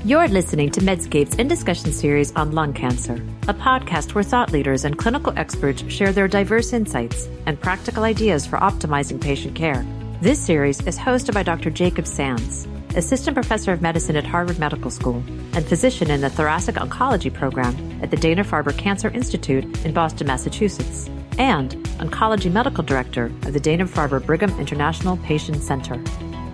You're listening to Medscape's In Discussion series on lung cancer, a podcast where thought leaders and clinical experts share their diverse insights and practical ideas for optimizing patient care. This series is hosted by Dr. Jacob Sands, Assistant Professor of Medicine at Harvard Medical School and physician in the Thoracic Oncology Program at the Dana-Farber Cancer Institute in Boston, Massachusetts, and Oncology Medical Director of the Dana-Farber Brigham International Patient Center.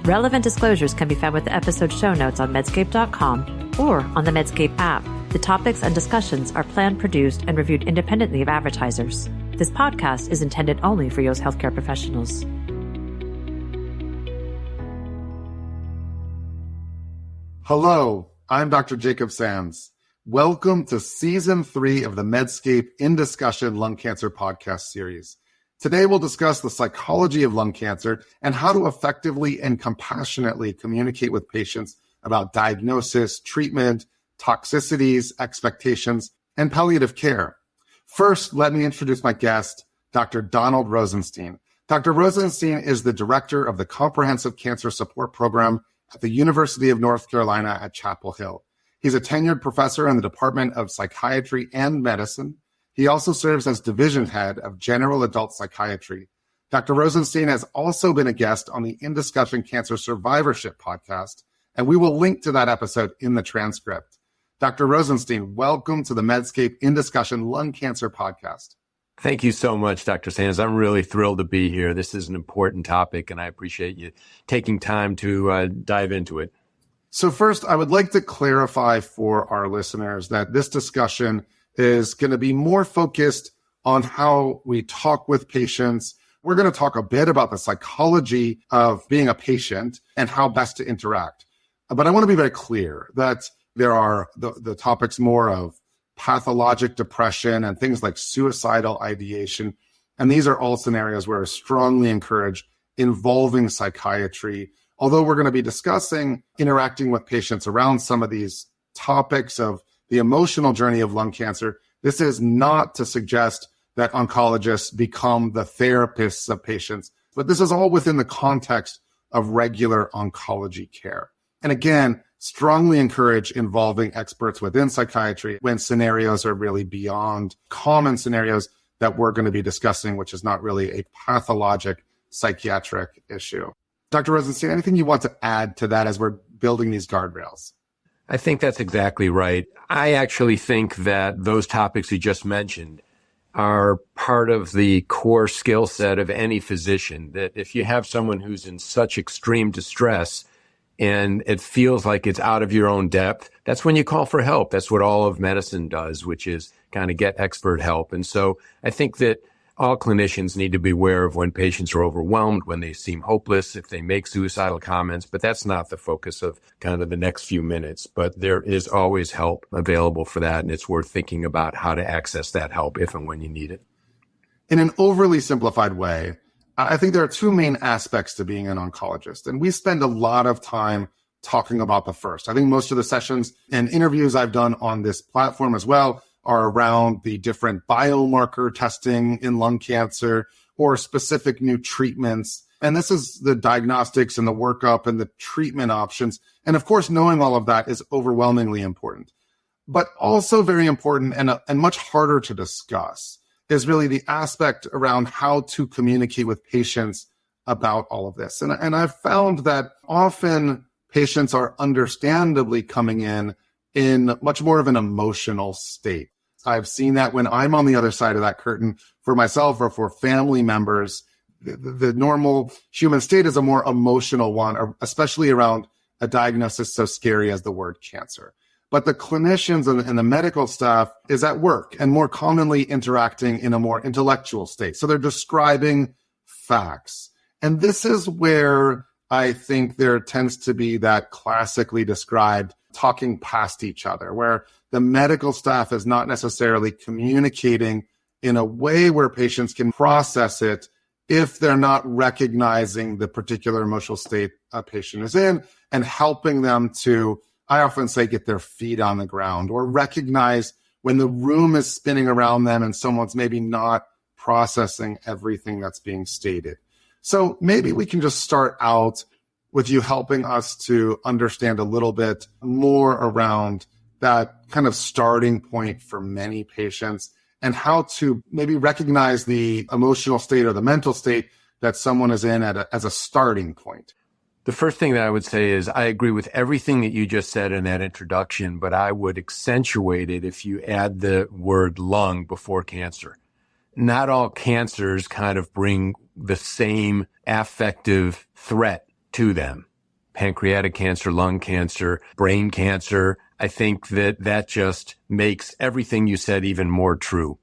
Relevant disclosures can be found with the episode show notes on Medscape.com or on the Medscape app. The topics and discussions are planned, produced, and reviewed independently of advertisers. This podcast is intended only for U.S. healthcare professionals. Hello, I'm Dr. Jacob Sands. Welcome to Season 3 of the Medscape In Discussion Lung Cancer podcast series. Today, we'll discuss the psychology of lung cancer and how to effectively and compassionately communicate with patients about diagnosis, treatment, toxicities, expectations, and palliative care. First, let me introduce my guest, Dr. Donald Rosenstein. Dr. Rosenstein is the director of the Comprehensive Cancer Support Program at the University of North Carolina at Chapel Hill. He's a tenured professor in the Department of Psychiatry and Medicine. He also serves as division head of general adult psychiatry. Dr. Rosenstein has also been a guest on the In Discussion Cancer Survivorship podcast, and we will link to that episode in the transcript. Dr. Rosenstein, welcome to the Medscape In Discussion Lung Cancer podcast. Thank you so much, Dr. Sands. I'm really thrilled to be here. This is an important topic, and I appreciate you taking time to dive into it. So first, I would like to clarify for our listeners that this discussion is going to be more focused on how we talk with patients. We're going to talk a bit about the psychology of being a patient and how best to interact. But I want to be very clear that there are the topics more of pathologic depression and things like suicidal ideation. And these are all scenarios where I strongly encourage involving psychiatry. Although we're going to be discussing interacting with patients around some of these topics of the emotional journey of lung cancer, this is not to suggest that oncologists become the therapists of patients, but this is all within the context of regular oncology care. And again, strongly encourage involving experts within psychiatry when scenarios are really beyond common scenarios that we're going to be discussing, which is not really a pathologic psychiatric issue. Dr. Rosenstein, anything you want to add to that as we're building these guardrails? I think that's exactly right. I actually think that those topics you just mentioned are part of the core skill set of any physician, that if you have someone who's in such extreme distress and it feels like it's out of your own depth, that's when you call for help. That's what all of medicine does, which is kind of get expert help. And so I think that all clinicians need to be aware of when patients are overwhelmed, when they seem hopeless, if they make suicidal comments, but that's not the focus of kind of the next few minutes. But there is always help available for that, and it's worth thinking about how to access that help if and when you need it. In an overly simplified way, I think there are two main aspects to being an oncologist, and we spend a lot of time talking about the first. I think most of the sessions and interviews I've done on this platform as well are around the different biomarker testing in lung cancer or specific new treatments. And this is the diagnostics and the workup and the treatment options. And of course, knowing all of that is overwhelmingly important. But also very important and much harder to discuss is really the aspect around how to communicate with patients about all of this. And I've found that often patients are understandably coming in much more of an emotional state. I've seen that when I'm on the other side of that curtain for myself or for family members. The normal human state is a more emotional one, especially around a diagnosis so scary as the word cancer. But the clinicians and the medical staff is at work and more commonly interacting in a more intellectual state. So they're describing facts. And this is where I think there tends to be that classically described talking past each other, where the medical staff is not necessarily communicating in a way where patients can process it if they're not recognizing the particular emotional state a patient is in and helping them to, I often say, get their feet on the ground or recognize when the room is spinning around them and someone's maybe not processing everything that's being stated. So maybe we can just start out with you helping us to understand a little bit more around that kind of starting point for many patients and how to maybe recognize the emotional state or the mental state that someone is in as a starting point. The first thing that I would say is I agree with everything that you just said in that introduction, but I would accentuate it if you add the word lung before cancer. Not all cancers kind of bring the same affective threat to them. Pancreatic cancer, lung cancer, brain cancer. I think that just makes everything you said even more true.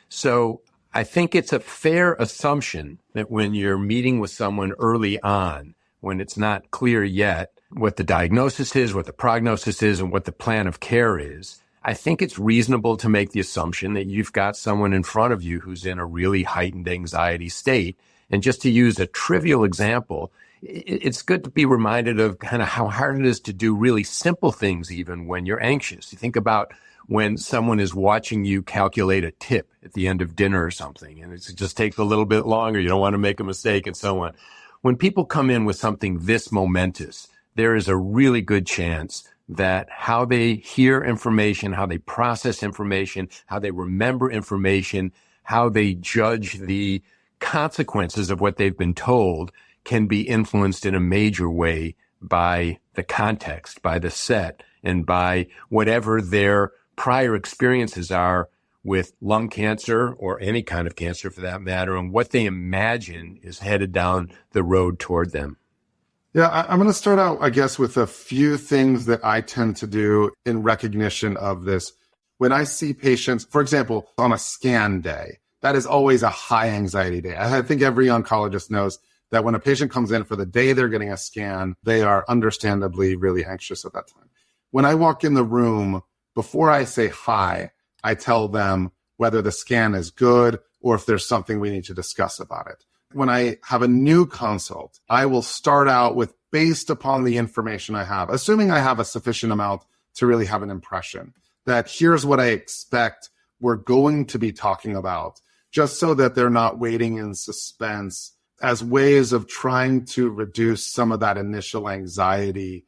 So I think it's a fair assumption that when you're meeting with someone early on, when it's not clear yet what the diagnosis is, what the prognosis is, and what the plan of care is, I think it's reasonable to make the assumption that you've got someone in front of you who's in a really heightened anxiety state. And just to use a trivial example, it's good to be reminded of kind of how hard it is to do really simple things even when you're anxious. You think about when someone is watching you calculate a tip at the end of dinner or something, and it just takes a little bit longer. You don't want to make a mistake and so on. When people come in with something this momentous, there is a really good chance that how they hear information, how they process information, how they remember information, how they judge the consequences of what they've been told can be influenced in a major way by the context, by the set, and by whatever their prior experiences are with lung cancer or any kind of cancer for that matter, and what they imagine is headed down the road toward them. Yeah, I'm going to start out, I guess, with a few things that I tend to do in recognition of this. When I see patients, for example, on a scan day, that is always a high anxiety day. I think every oncologist knows that when a patient comes in for the day they're getting a scan, they are understandably really anxious at that time. When I walk in the room, before I say hi, I tell them whether the scan is good or if there's something we need to discuss about it. When I have a new consult, I will start out with, based upon the information I have, assuming I have a sufficient amount to really have an impression, that here's what I expect we're going to be talking about, just so that they're not waiting in suspense as ways of trying to reduce some of that initial anxiety.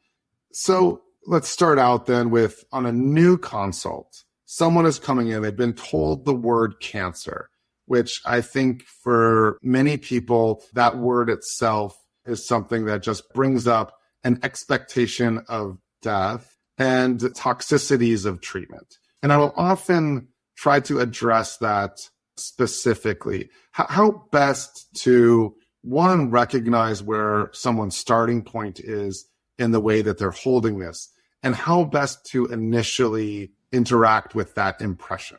So let's start out then with, on a new consult, someone is coming in, they've been told the word cancer, which I think for many people, that word itself is something that just brings up an expectation of death and toxicities of treatment. And I will often try to address that specifically. How best to, one, recognize where someone's starting point is in the way that they're holding this, and how best to initially interact with that impression.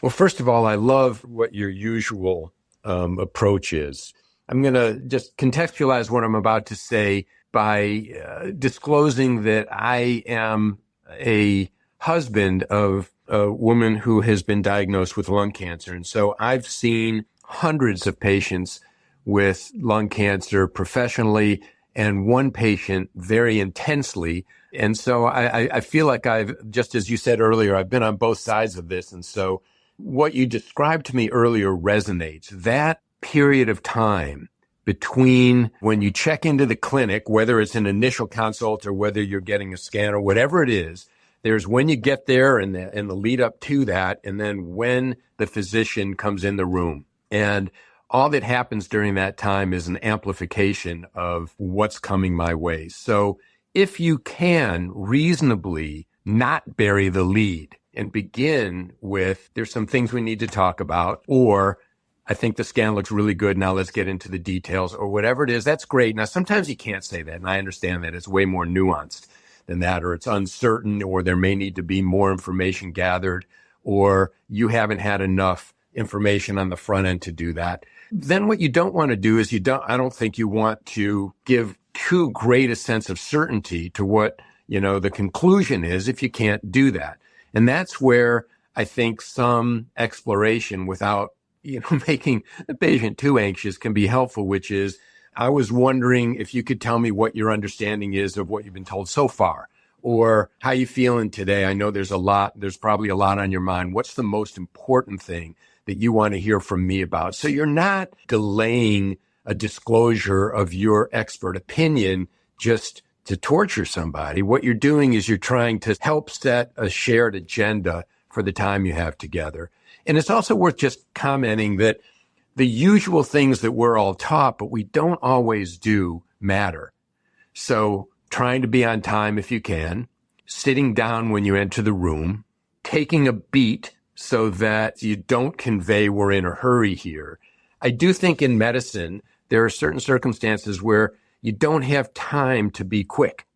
Well, first of all, I love what your usual approach is. I'm going to just contextualize what I'm about to say by disclosing that I am a husband of a woman who has been diagnosed with lung cancer. And so I've seen hundreds of patients with lung cancer professionally and one patient very intensely. And so I feel like I've, just as you said earlier, I've been on both sides of this. And so what you described to me earlier resonates. That period of time between when you check into the clinic, whether it's an initial consult or whether you're getting a scan or whatever it is, there's when you get there and the lead up to that, and then when the physician comes in the room. And all that happens during that time is an amplification of what's coming my way. So if you can reasonably not bury the lead and begin with, there's some things we need to talk about, or I think the scan looks really good, now let's get into the details, or whatever it is, that's great. Now, sometimes you can't say that, and I understand that. It's way more nuanced than that, or it's uncertain, or there may need to be more information gathered, or you haven't had enough information on the front end to do that. Then what you don't want to do is I don't think you want to give too great a sense of certainty to what, the conclusion is if you can't do that. And that's where I think some exploration without, making the patient too anxious can be helpful, which is, I was wondering if you could tell me what your understanding is of what you've been told so far, or how you feeling today. I know there's probably a lot on your mind. What's the most important thing that you want to hear from me about? So you're not delaying a disclosure of your expert opinion just to torture somebody. What you're doing is you're trying to help set a shared agenda for the time you have together. And it's also worth just commenting that the usual things that we're all taught, but we don't always do, matter. So trying to be on time if you can, sitting down when you enter the room, taking a beat so that you don't convey we're in a hurry here. I do think in medicine, there are certain circumstances where you don't have time to be quick.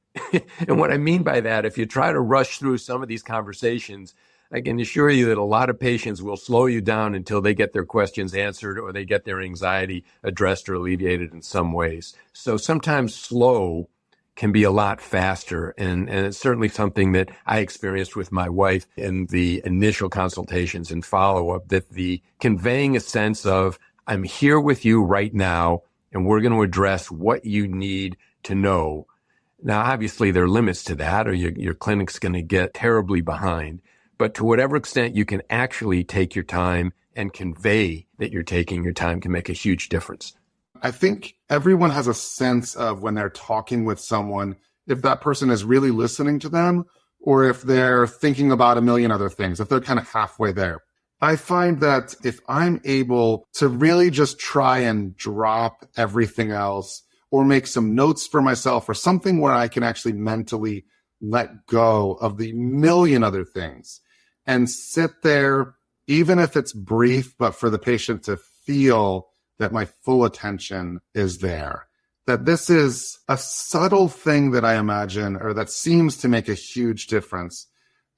And what I mean by that, if you try to rush through some of these conversations, I can assure you that a lot of patients will slow you down until they get their questions answered or they get their anxiety addressed or alleviated in some ways. So sometimes slow can be a lot faster. And it's certainly something that I experienced with my wife in the initial consultations and follow-up, that the conveying a sense of, I'm here with you right now, and we're going to address what you need to know. Now, obviously, there are limits to that, or your clinic's going to get terribly behind. But to whatever extent you can actually take your time and convey that you're taking your time can make a huge difference. I think everyone has a sense of when they're talking with someone, if that person is really listening to them or if they're thinking about a million other things, if they're kind of halfway there. I find that if I'm able to really just try and drop everything else or make some notes for myself or something where I can actually mentally let go of the million other things and sit there, even if it's brief, but for the patient to feel that my full attention is there, that this is a subtle thing that I imagine or that seems to make a huge difference.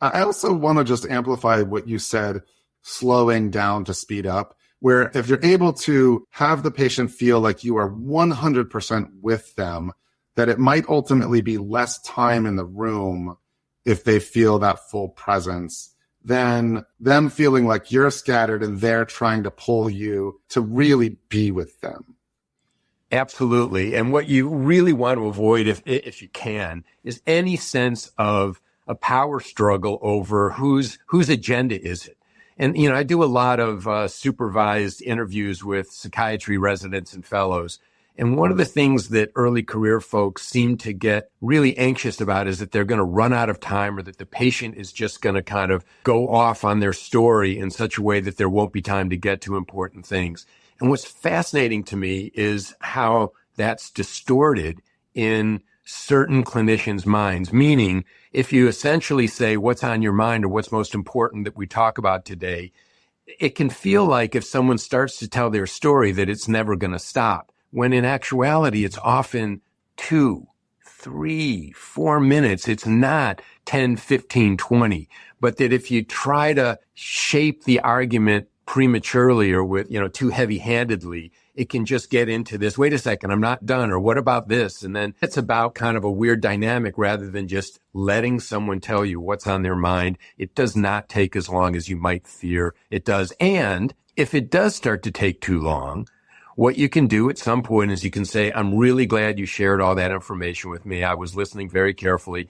I also want to just amplify what you said, slowing down to speed up, where if you're able to have the patient feel like you are 100% with them, that it might ultimately be less time in the room if they feel that full presence than them feeling like you're scattered and they're trying to pull you to really be with them. Absolutely. And what you really want to avoid, if you can, is any sense of a power struggle over whose agenda is it. And, I do a lot of supervised interviews with psychiatry residents and fellows. And one of the things that early career folks seem to get really anxious about is that they're going to run out of time or that the patient is just going to kind of go off on their story in such a way that there won't be time to get to important things. And what's fascinating to me is how that's distorted in certain clinicians' minds, meaning if you essentially say what's on your mind or what's most important that we talk about today, it can feel like if someone starts to tell their story that it's never going to stop, when in actuality it's often 2, 3, 4 minutes. It's not 10, 15, 20, but that if you try to shape the argument prematurely or with, too heavy-handedly, it can just get into this, wait a second, I'm not done, or what about this? And then it's about kind of a weird dynamic rather than just letting someone tell you what's on their mind. It does not take as long as you might fear it does. And if it does start to take too long, what you can do at some point is you can say, I'm really glad you shared all that information with me. I was listening very carefully.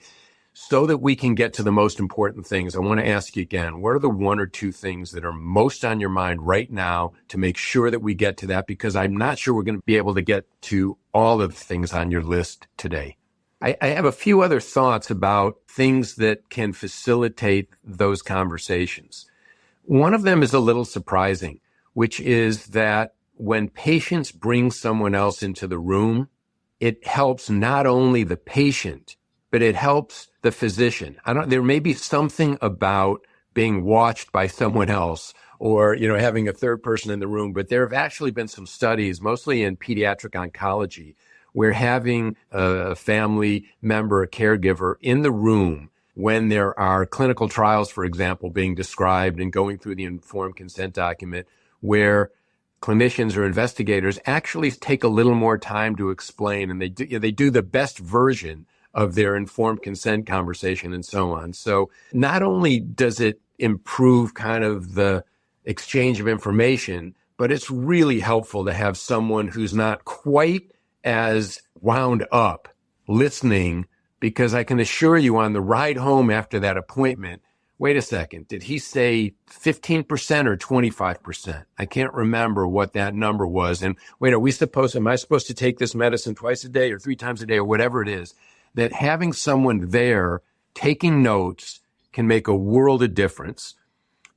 So that we can get to the most important things, I want to ask you again, what are the 1 or 2 things that are most on your mind right now to make sure that we get to that? Because I'm not sure we're going to be able to get to all of the things on your list today. I have a few other thoughts about things that can facilitate those conversations. One of them is a little surprising, which is that when patients bring someone else into the room, it helps not only the patient, but it helps the physician. There may be something about being watched by someone else or, having a third person in the room, but there have actually been some studies, mostly in pediatric oncology, where having a family member, a caregiver in the room when there are clinical trials, for example, being described and going through the informed consent document, where clinicians or investigators actually take a little more time to explain, and they do the best version of their informed consent conversation and so on. So not only does it improve kind of the exchange of information, but it's really helpful to have someone who's not quite as wound up listening, because I can assure you on the ride home after that appointment, wait a second, did he say 15% or 25%? I can't remember what that number was. And wait, am I supposed to take this medicine twice a day or 3 times a day or whatever it is? That having someone there taking notes can make a world of difference.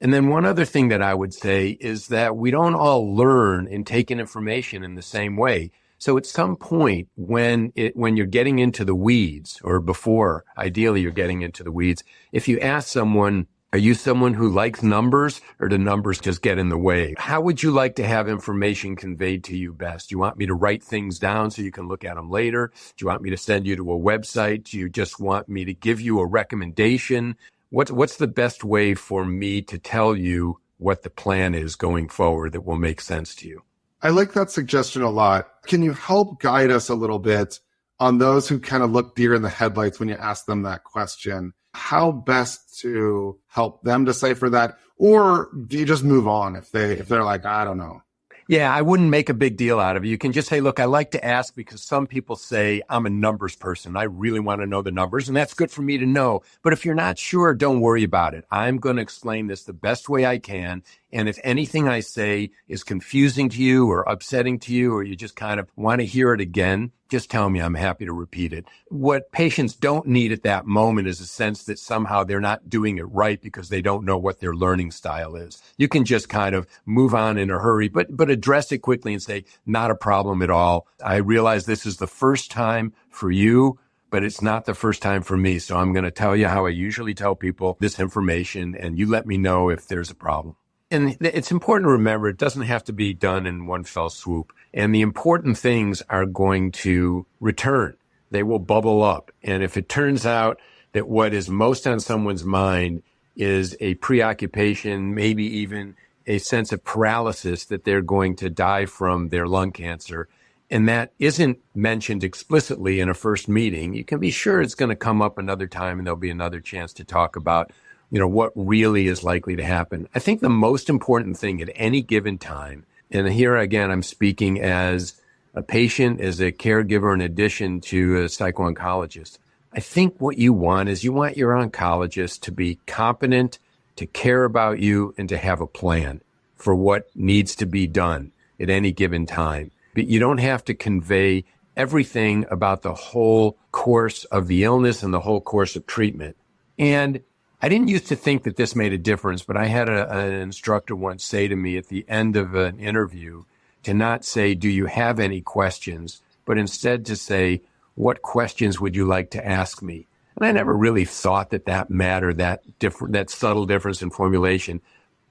And then one other thing that I would say is that we don't all learn and take in information in the same way. So at some point when you're getting into the weeds, or before, ideally you're getting into the weeds, if you ask someone, are you someone who likes numbers, or do numbers just get in the way? How would you like to have information conveyed to you best? Do you want me to write things down so you can look at them later? Do you want me to send you to a website? Do you just want me to give you a recommendation? What's the best way for me to tell you what the plan is going forward that will make sense to you? I like that suggestion a lot. Can you help guide us a little bit on those who kind of look deer in the headlights when you ask them that question? How best to help them decipher that? Or do you just move on if they're like, I don't know? Yeah, I wouldn't make a big deal out of it. You can just say, look, I like to ask because some people say I'm a numbers person. I really want to know the numbers, and that's good for me to know. But if you're not sure, don't worry about it. I'm going to explain this the best way I can. And if anything I say is confusing to you or upsetting to you, or you just kind of want to hear it again, just tell me. I'm happy to repeat it. What patients don't need at that moment is a sense that somehow they're not doing it right because they don't know what their learning style is. You can just kind of move on in a hurry, but address it quickly and say, not a problem at all. I realize this is the first time for you, but it's not the first time for me. So I'm going to tell you how I usually tell people this information, and you let me know if there's a problem. And it's important to remember it doesn't have to be done in one fell swoop. And the important things are going to return. They will bubble up. And if it turns out that what is most on someone's mind is a preoccupation, maybe even a sense of paralysis that they're going to die from their lung cancer, and that isn't mentioned explicitly in a first meeting, you can be sure it's going to come up another time, and there'll be another chance to talk about what really is likely to happen. I think the most important thing at any given time, and here again, I'm speaking as a patient, as a caregiver, in addition to a psycho-oncologist. I think what you want is you want your oncologist to be competent, to care about you, and to have a plan for what needs to be done at any given time. But you don't have to convey everything about the whole course of the illness and the whole course of treatment. And I didn't used to think that this made a difference, but I had an instructor once say to me at the end of an interview to not say, do you have any questions, but instead to say, what questions would you like to ask me? And I never really thought that mattered, that subtle difference in formulation.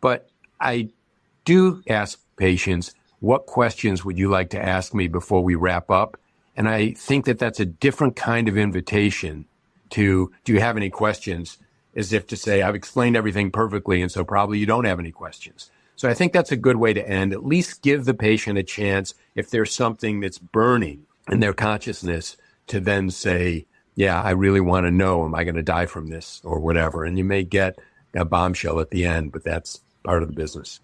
But I do ask patients, what questions would you like to ask me before we wrap up? And I think that that's a different kind of invitation to, do you have any questions? As if to say, I've explained everything perfectly, and so probably you don't have any questions. So I think that's a good way to end. At least give the patient a chance, if there's something that's burning in their consciousness, to then say, yeah, I really want to know, am I going to die from this or whatever? And you may get a bombshell at the end, but that's part of the business.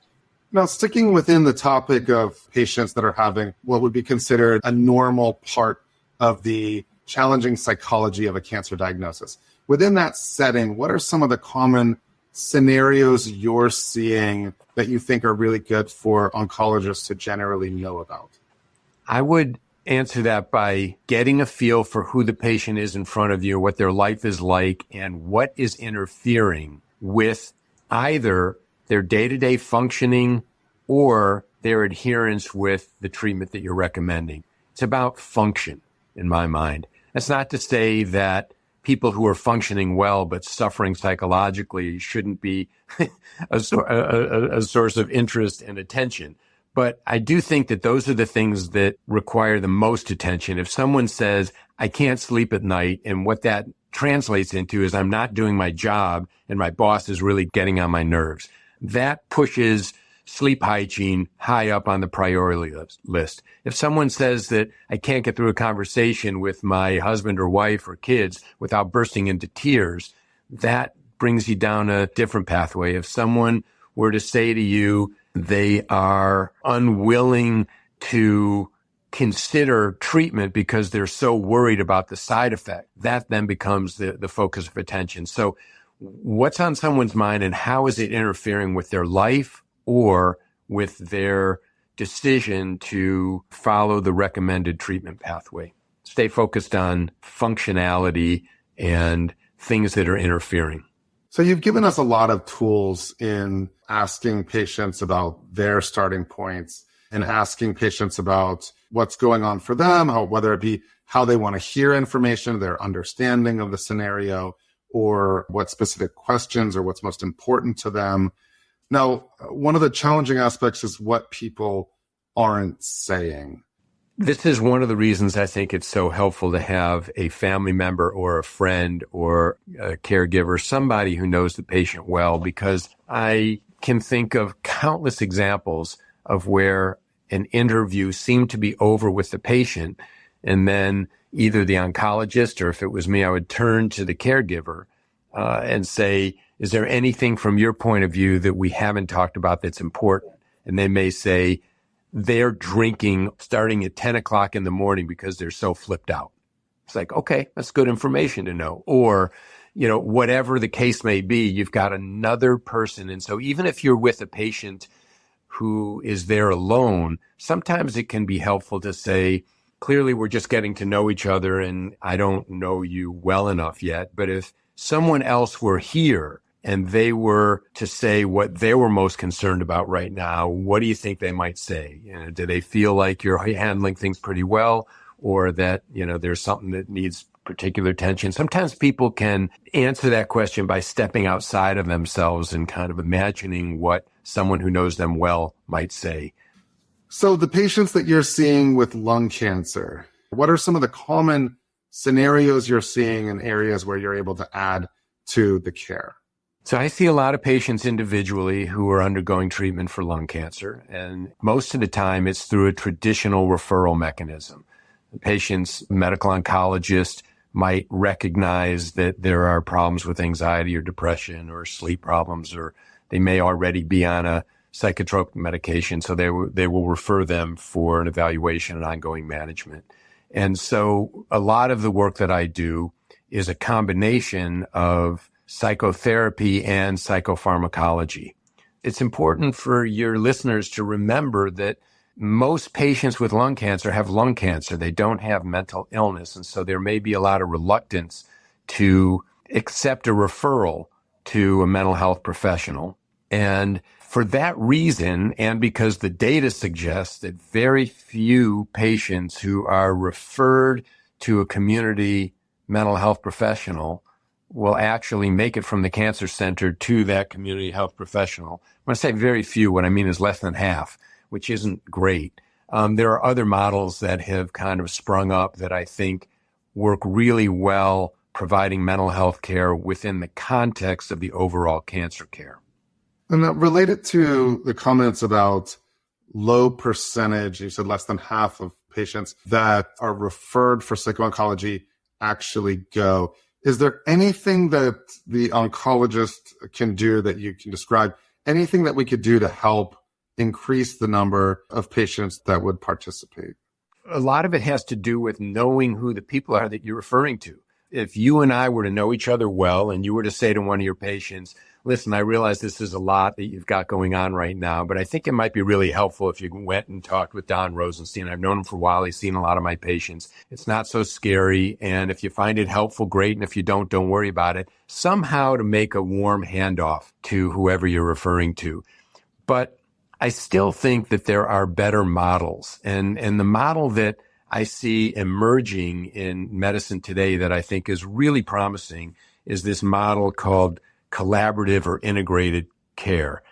Now, sticking within the topic of patients that are having what would be considered a normal part of the challenging psychology of a cancer diagnosis. Within that setting, what are some of the common scenarios you're seeing that you think are really good for oncologists to generally know about? I would answer that by getting a feel for who the patient is in front of you, what their life is like, and what is interfering with either their day-to-day functioning or their adherence with the treatment that you're recommending. It's about function, in my mind. That's not to say that people who are functioning well but suffering psychologically shouldn't be a source of interest and attention. But I do think that those are the things that require the most attention. If someone says, I can't sleep at night, and what that translates into is I'm not doing my job and my boss is really getting on my nerves, that pushes sleep hygiene high up on the priority list. If someone says that I can't get through a conversation with my husband or wife or kids without bursting into tears, that brings you down a different pathway. If someone were to say to you they are unwilling to consider treatment because they're so worried about the side effect, that then becomes the focus of attention. So what's on someone's mind and how is it interfering with their life or with their decision to follow the recommended treatment pathway. Stay focused on functionality and things that are interfering. So you've given us a lot of tools in asking patients about their starting points and asking patients about what's going on for them, whether it be how they want to hear information, their understanding of the scenario, or what specific questions or what's most important to them. Now, one of the challenging aspects is what people aren't saying. This is one of the reasons I think it's so helpful to have a family member or a friend or a caregiver, somebody who knows the patient well, because I can think of countless examples of where an interview seemed to be over with the patient, and then either the oncologist or if it was me, I would turn to the caregiver and say, is there anything from your point of view that we haven't talked about that's important? And they may say, they're drinking starting at 10 o'clock in the morning because they're so flipped out. It's like, okay, that's good information to know. Or, whatever the case may be, you've got another person. And so even if you're with a patient who is there alone, sometimes it can be helpful to say, clearly we're just getting to know each other and I don't know you well enough yet. But if someone else were here and they were to say what they were most concerned about right now, what do you think they might say? Do they feel like you're handling things pretty well, or that, there's something that needs particular attention? Sometimes people can answer that question by stepping outside of themselves and kind of imagining what someone who knows them well might say. So the patients that you're seeing with lung cancer, what are some of the common scenarios you're seeing in areas where you're able to add to the care? So I see a lot of patients individually who are undergoing treatment for lung cancer, and most of the time it's through a traditional referral mechanism. The patient's medical oncologist might recognize that there are problems with anxiety or depression or sleep problems, or they may already be on a psychotropic medication, so they will refer them for an evaluation and ongoing management. And so a lot of the work that I do is a combination of psychotherapy and psychopharmacology. It's important for your listeners to remember that most patients with lung cancer have lung cancer. They don't have mental illness. And so there may be a lot of reluctance to accept a referral to a mental health professional. And for that reason, and because the data suggests that very few patients who are referred to a community mental health professional will actually make it from the cancer center to that community health professional. When I say very few, what I mean is less than half, which isn't great. There are other models that have kind of sprung up that I think work really well providing mental health care within the context of the overall cancer care. And related to the comments about low percentage, you said less than half of patients that are referred for psycho-oncology actually go. Is there anything that the oncologist can do that you can describe, anything that we could do to help increase the number of patients that would participate? A lot of it has to do with knowing who the people are that you're referring to. If you and I were to know each other well and you were to say to one of your patients, listen, I realize this is a lot that you've got going on right now, but I think it might be really helpful if you went and talked with Don Rosenstein. I've known him for a while. He's seen a lot of my patients. It's not so scary. And if you find it helpful, great. And if you don't worry about it. Somehow to make a warm handoff to whoever you're referring to. But I still think that there are better models. And the model that I see emerging in medicine today that I think is really promising is this model called collaborative or integrated care.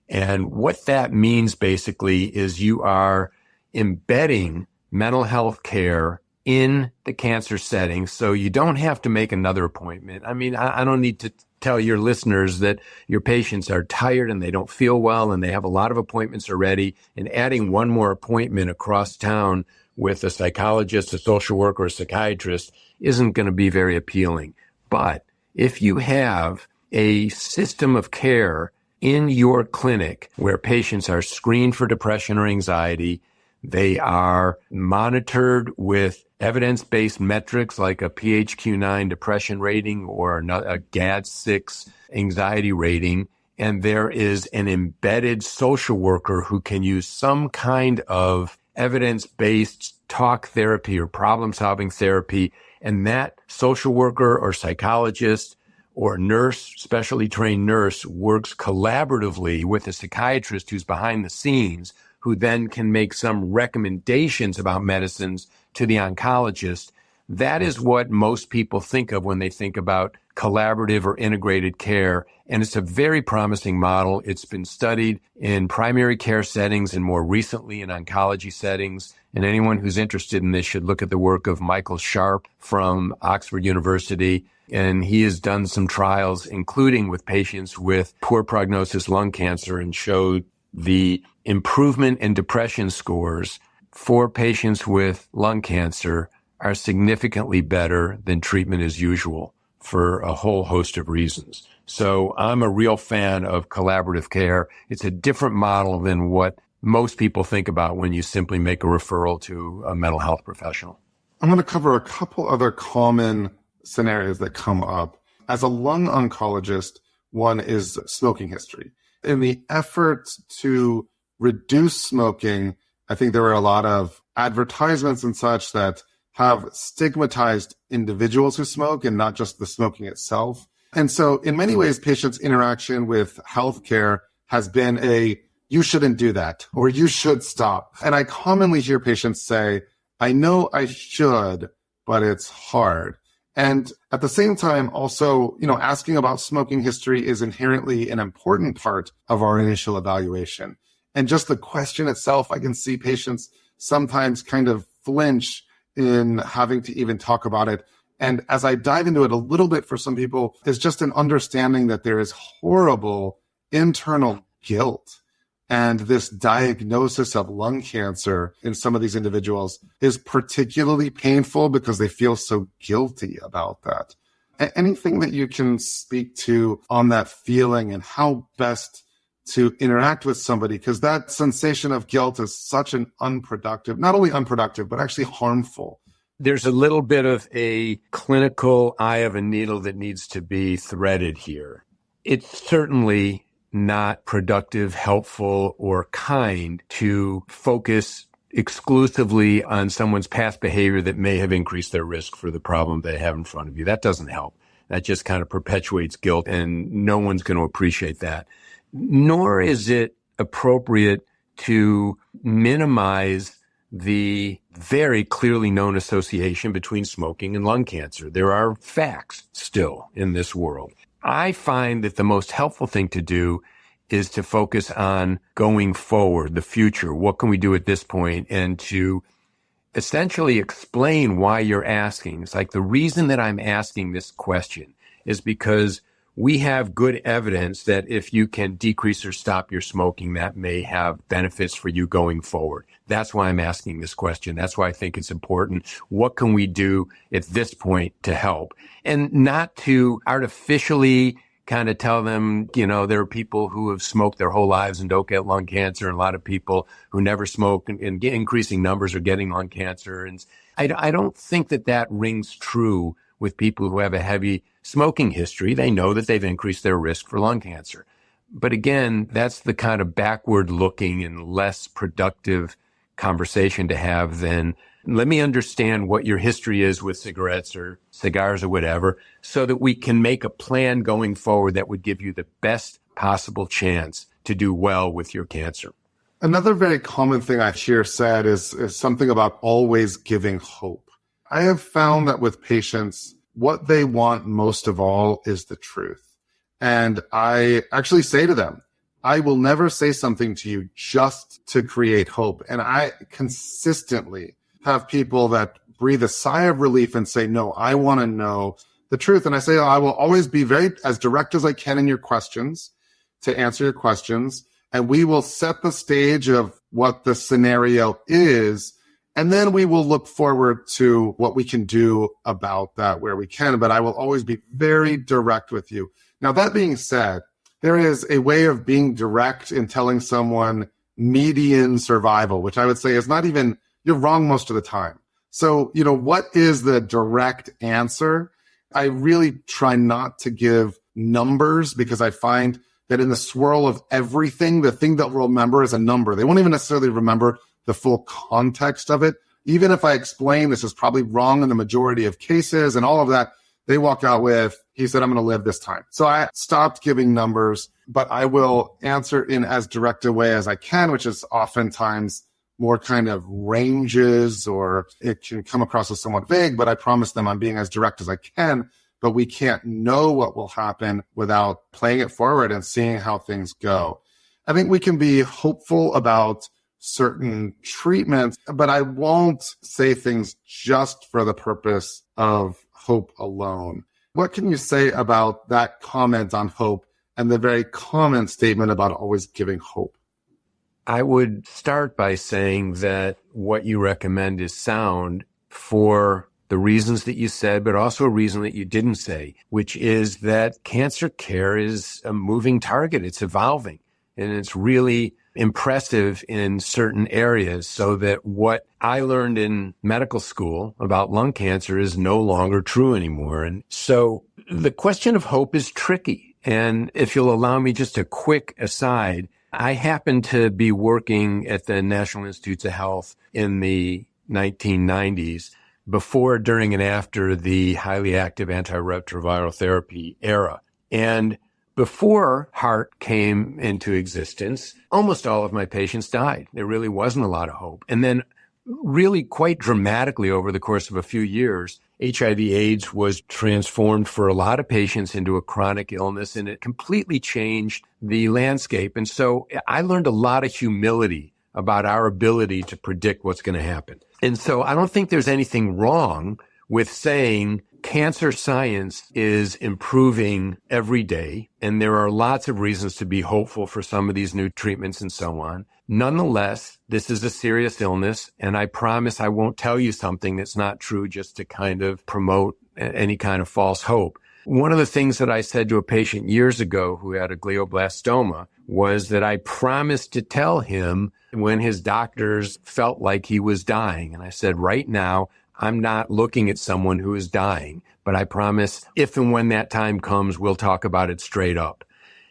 And what that means basically is you are embedding mental health care in the cancer setting, so you don't have to make another appointment. I mean, I don't need to tell your listeners that your patients are tired and they don't feel well and they have a lot of appointments already, and adding one more appointment across town with a psychologist, a social worker, or a psychiatrist isn't going to be very appealing. But if you have a system of care in your clinic where patients are screened for depression or anxiety, they are monitored with evidence-based metrics like a PHQ-9 depression rating or a GAD-6 anxiety rating, and there is an embedded social worker who can use some kind of evidence-based talk therapy or problem-solving therapy, and that social worker or psychologist or nurse, specially trained nurse, works collaboratively with a psychiatrist who's behind the scenes, who then can make some recommendations about medicines to the oncologist. That is what most people think of when they think about collaborative or integrated care. And it's a very promising model. It's been studied in primary care settings and more recently in oncology settings. And anyone who's interested in this should look at the work of Michael Sharp from Oxford University. And he has done some trials, including with patients with poor prognosis lung cancer, and showed the improvement in depression scores for patients with lung cancer are significantly better than treatment as usual for a whole host of reasons. So I'm a real fan of collaborative care. It's a different model than what most people think about when you simply make a referral to a mental health professional. I'm going to cover a couple other common scenarios that come up. As a lung oncologist, one is smoking history. In the effort to reduce smoking, I think there are a lot of advertisements and such that have stigmatized individuals who smoke and not just the smoking itself. And so in many ways, patients' interaction with healthcare has been you shouldn't do that, or you should stop. And I commonly hear patients say, I know I should, but it's hard. And at the same time, also, asking about smoking history is inherently an important part of our initial evaluation. And just the question itself, I can see patients sometimes kind of flinch in having to even talk about it. And as I dive into it a little bit, for some people, is just an understanding that there is horrible internal guilt. And this diagnosis of lung cancer in some of these individuals is particularly painful because they feel so guilty about that. Anything that you can speak to on that feeling and how best to interact with somebody, because that sensation of guilt is such an not only unproductive, but actually harmful. There's a little bit of a clinical eye of a needle that needs to be threaded here. It's certainly not productive, helpful, or kind to focus exclusively on someone's past behavior that may have increased their risk for the problem they have in front of you. That doesn't help. That just kind of perpetuates guilt, and no one's going to appreciate that. Nor is it appropriate to minimize the very clearly known association between smoking and lung cancer. There are facts still in this world. I find that the most helpful thing to do is to focus on going forward, the future. What can we do at this point? And to essentially explain why you're asking. It's like, the reason that I'm asking this question is because we have good evidence that if you can decrease or stop your smoking, that may have benefits for you going forward. That's why I'm asking this question. That's why I think it's important. What can we do at this point to help? And not to artificially kind of tell them, there are people who have smoked their whole lives and don't get lung cancer, and a lot of people who never smoke and increasing numbers are getting lung cancer. And I don't think that rings true with people who have a heavy smoking history. They know that they've increased their risk for lung cancer. But again, that's the kind of backward looking and less productive conversation to have than, let me understand what your history is with cigarettes or cigars or whatever, so that we can make a plan going forward that would give you the best possible chance to do well with your cancer. Another very common thing I hear said is something about always giving hope. I have found that with patients, what they want most of all is the truth. And I actually say to them, I will never say something to you just to create hope. And I consistently have people that breathe a sigh of relief and say, no, I want to know the truth. And I say, I will always be as direct as I can in your questions to answer your questions. And we will set the stage of what the scenario is. And then we will look forward to what we can do about that where we can. But I will always be very direct with you. Now, that being said, there is a way of being direct in telling someone median survival, which I would say is not even, you're wrong most of the time. So, what is the direct answer? I really try not to give numbers because I find that in the swirl of everything, the thing that we'll remember is a number. They won't even necessarily remember the full context of it. Even if I explain this is probably wrong in the majority of cases and all of that, they walk out with, he said, I'm going to live this time. So I stopped giving numbers, but I will answer in as direct a way as I can, which is oftentimes more kind of ranges, or it can come across as somewhat vague, but I promise them I'm being as direct as I can. But we can't know what will happen without playing it forward and seeing how things go. I think we can be hopeful about certain treatments, but I won't say things just for the purpose of hope alone. What can you say about that comment on hope and the very common statement about always giving hope? I would start by saying that what you recommend is sound for the reasons that you said, but also a reason that you didn't say, which is that cancer care is a moving target. It's evolving, and it's really impressive in certain areas, so that what I learned in medical school about lung cancer is no longer true anymore. And so the question of hope is tricky. And if you'll allow me just a quick aside, I happened to be working at the National Institutes of Health in the 1990s, before, during, and after the highly active antiretroviral therapy era. And before HAART came into existence, almost all of my patients died. There really wasn't a lot of hope. And then really quite dramatically over the course of a few years, HIV/AIDS was transformed for a lot of patients into a chronic illness, and it completely changed the landscape. And so I learned a lot of humility about our ability to predict what's going to happen. And so I don't think there's anything wrong with saying cancer science is improving every day, and there are lots of reasons to be hopeful for some of these new treatments and so on. Nonetheless, this is a serious illness, and I promise I won't tell you something that's not true just to kind of promote any kind of false hope. One of the things that I said to a patient years ago who had a glioblastoma was that I promised to tell him when his doctors felt like he was dying. And I said, right now, I'm not looking at someone who is dying, but I promise if and when that time comes, we'll talk about it straight up.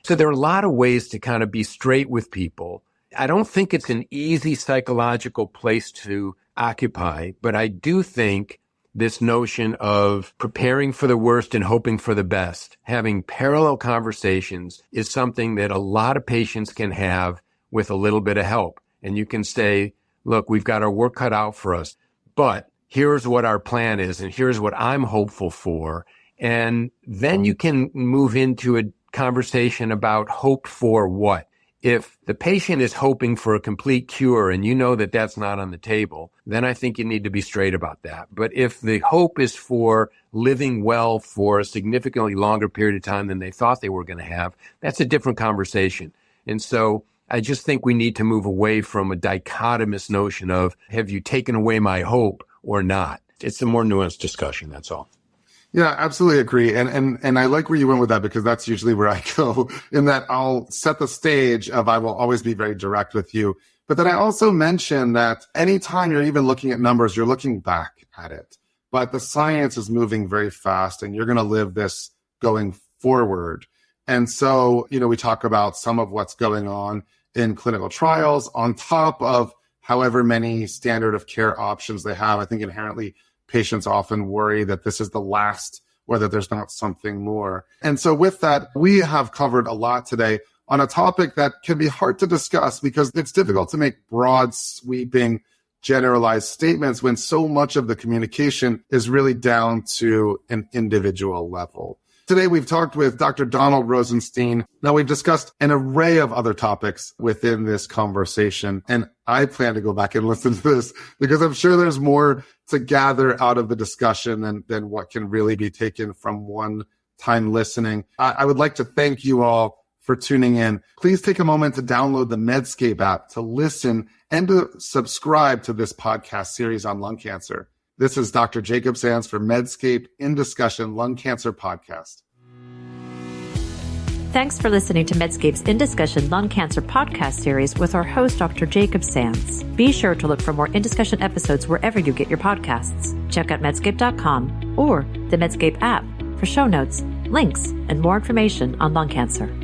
So there are a lot of ways to kind of be straight with people. I don't think it's an easy psychological place to occupy, but I do think this notion of preparing for the worst and hoping for the best, having parallel conversations, is something that a lot of patients can have with a little bit of help. And you can say, look, we've got our work cut out for us, but here's what our plan is, and here's what I'm hopeful for. And then you can move into a conversation about hope for what. If the patient is hoping for a complete cure and you know that that's not on the table, then I think you need to be straight about that. But if the hope is for living well for a significantly longer period of time than they thought they were going to have, that's a different conversation. And so I just think we need to move away from a dichotomous notion of, have you taken away my hope or not? It's a more nuanced discussion, that's all. Yeah, absolutely agree. And I like where you went with that, because that's usually where I go, in that I'll set the stage of I will always be very direct with you. But then I also mention that anytime you're even looking at numbers, you're looking back at it. But the science is moving very fast, and you're going to live this going forward. And so, we talk about some of what's going on in clinical trials on top of however many standard of care options they have. I think inherently patients often worry that this is the last, or that there's not something more. And so with that, we have covered a lot today on a topic that can be hard to discuss, because it's difficult to make broad, sweeping, generalized statements when so much of the communication is really down to an individual level. Today, we've talked with Dr. Donald Rosenstein. Now, we've discussed an array of other topics within this conversation, and I plan to go back and listen to this, because I'm sure there's more to gather out of the discussion than what can really be taken from one time listening. I would like to thank you all for tuning in. Please take a moment to download the Medscape app to listen and to subscribe to this podcast series on lung cancer. This is Dr. Jacob Sands for Medscape In Discussion Lung Cancer Podcast. Thanks for listening to Medscape's In Discussion Lung Cancer podcast series with our host, Dr. Jacob Sands. Be sure to look for more In Discussion episodes wherever you get your podcasts. Check out Medscape.com or the Medscape app for show notes, links, and more information on lung cancer.